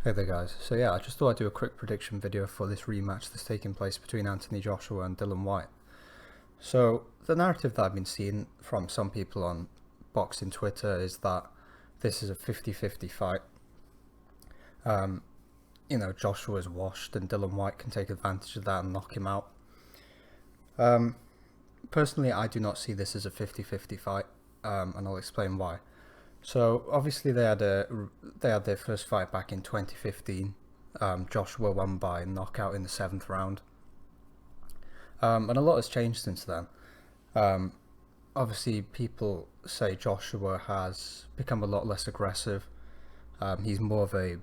Hey there guys, so yeah, I just thought I'd do a quick prediction video for this rematch that's taking place between Anthony Joshua and Dillian Whyte. So the narrative that I've been seeing from some people on boxing Twitter is that this is a 50-50 fight. Joshua's washed and Dillian Whyte can take advantage of that and knock him out. Personally, I do not see this as a 50-50 fight, and I'll explain why. So obviously they had their first fight back in 2015. Joshua won by knockout in the 7th round, and a lot has changed since then. Obviously, people say Joshua has become a lot less aggressive. He's more of a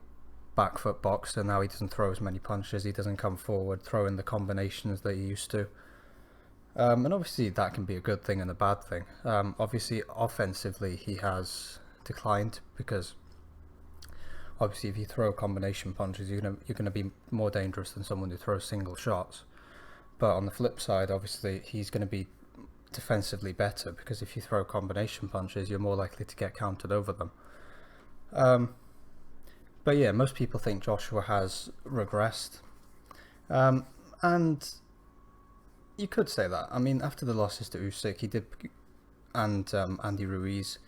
back foot boxer now. He doesn't throw as many punches. He doesn't come forward, throw in the combinations that he used to. And obviously that can be a good thing and a bad thing. Obviously, offensively he has declined because obviously if you throw combination punches, you're gonna be more dangerous than someone who throws single shots. But on the flip side, obviously he's going to be defensively better because if you throw combination punches, you're more likely to get countered over them. But yeah, most people think Joshua has regressed, and you could say that. I mean, after the losses to Usyk, and Andy Ruiz,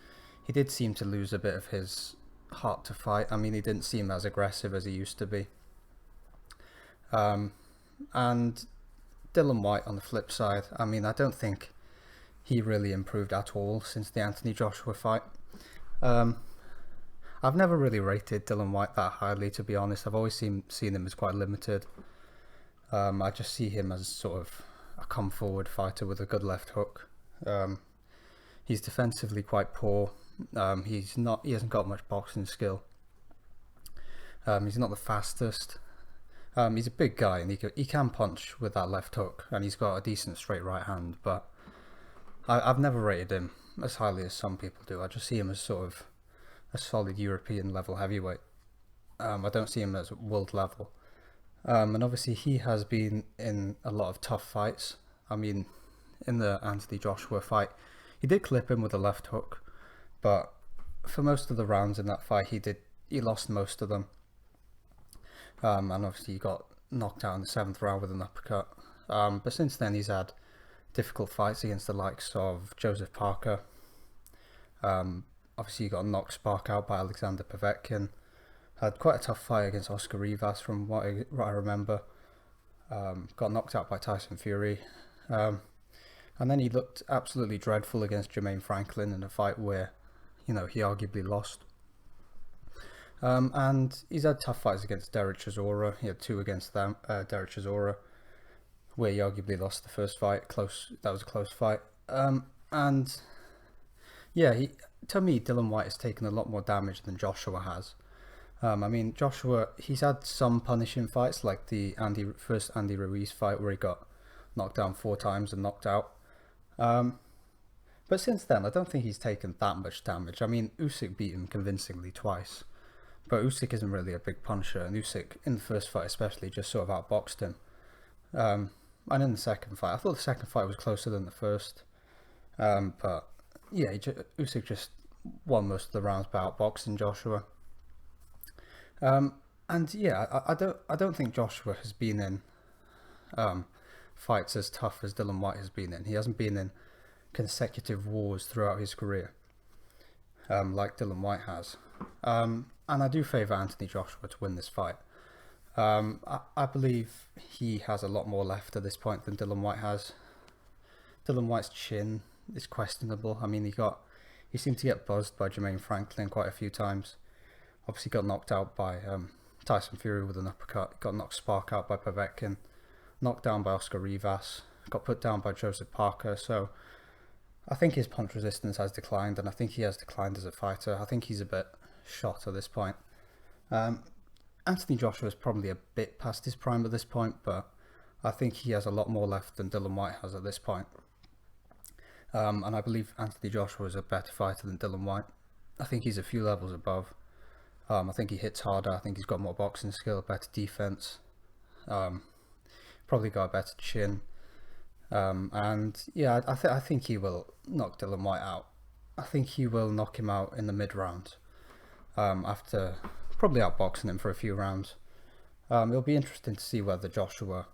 he did seem to lose a bit of his heart to fight. I mean, he didn't seem as aggressive as he used to be. And Dillian Whyte on the flip side, I mean, I don't think he really improved at all since the Anthony Joshua fight. I've never really rated Dillian Whyte that highly, to be honest. I've always seen him as quite limited. I just see him as sort of a come forward fighter with a good left hook. He's defensively quite poor. He hasn't got much boxing skill. He's not the fastest. He's a big guy and he can punch with that left hook, and he's got a decent straight right hand, but I've never rated him as highly as some people do. I just see him as sort of a solid European level heavyweight. I don't see him as world level. And obviously he has been in a lot of tough fights. I mean, in the Anthony Joshua fight, he did clip him with a left hook, but for most of the rounds in that fight, he lost most of them. And obviously he got knocked out in the 7th round with an uppercut. But since then he's had difficult fights against the likes of Joseph Parker. Obviously he got knocked spark out by Alexander Povetkin. Had quite a tough fight against Oscar Rivas from what I remember. Got knocked out by Tyson Fury. And then he looked absolutely dreadful against Jermaine Franklin in a fight where, he arguably lost. And he's had tough fights against Derek Chisora. He had 2 against Derek Chisora, where he arguably lost the first fight. That was a close fight. And yeah, to me, Dillian Whyte has taken a lot more damage than Joshua has. I mean, Joshua, he's had some punishing fights, like the first Andy Ruiz fight where he got knocked down 4 times and knocked out. But since then, I don't think he's taken that much damage. I mean, Usyk beat him convincingly twice, but Usyk isn't really a big puncher, and Usyk, in the first fight especially, just sort of outboxed him. And in the second fight, I thought the second fight was closer than the first. But yeah, Usyk just won most of the rounds by outboxing Joshua. And yeah, I don't think Joshua has been in fights as tough as Dillian Whyte has been in. He hasn't been in consecutive wars throughout his career, like Dillian Whyte has. And I do favour Anthony Joshua to win this fight. I believe he has a lot more left at this point than Dillian Whyte has. Dillian Whyte's chin is questionable. I mean, he seemed to get buzzed by Jermaine Franklin quite a few times. Obviously got knocked out by Tyson Fury with an uppercut. Got knocked spark out by Povetkin. Knocked down by Oscar Rivas. Got put down by Joseph Parker. So I think his punch resistance has declined, and I think he has declined as a fighter. I think he's a bit shot at this point. Anthony Joshua is probably a bit past his prime at this point, but I think he has a lot more left than Dillian Whyte has at this point. And I believe Anthony Joshua is a better fighter than Dillian Whyte. I think he's a few levels above. I think he hits harder. I think he's got more boxing skill, better defense. Probably got a better chin. And yeah, I think he will knock Dillian Whyte out. I think he will knock him out in the mid round. After probably outboxing him for a few rounds. It'll be interesting to see whether Joshua,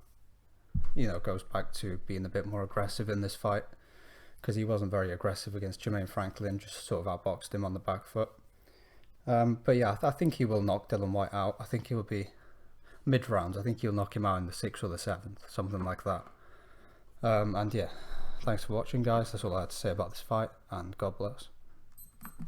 goes back to being a bit more aggressive in this fight, because he wasn't very aggressive against Jermaine Franklin, just sort of outboxed him on the back foot. But yeah, I think he will knock Dillian Whyte out. I think he will be mid-rounds. I think he'll knock him out in the 6th or the 7th, something like that. And yeah, thanks for watching, guys. That's all I had to say about this fight, and God bless.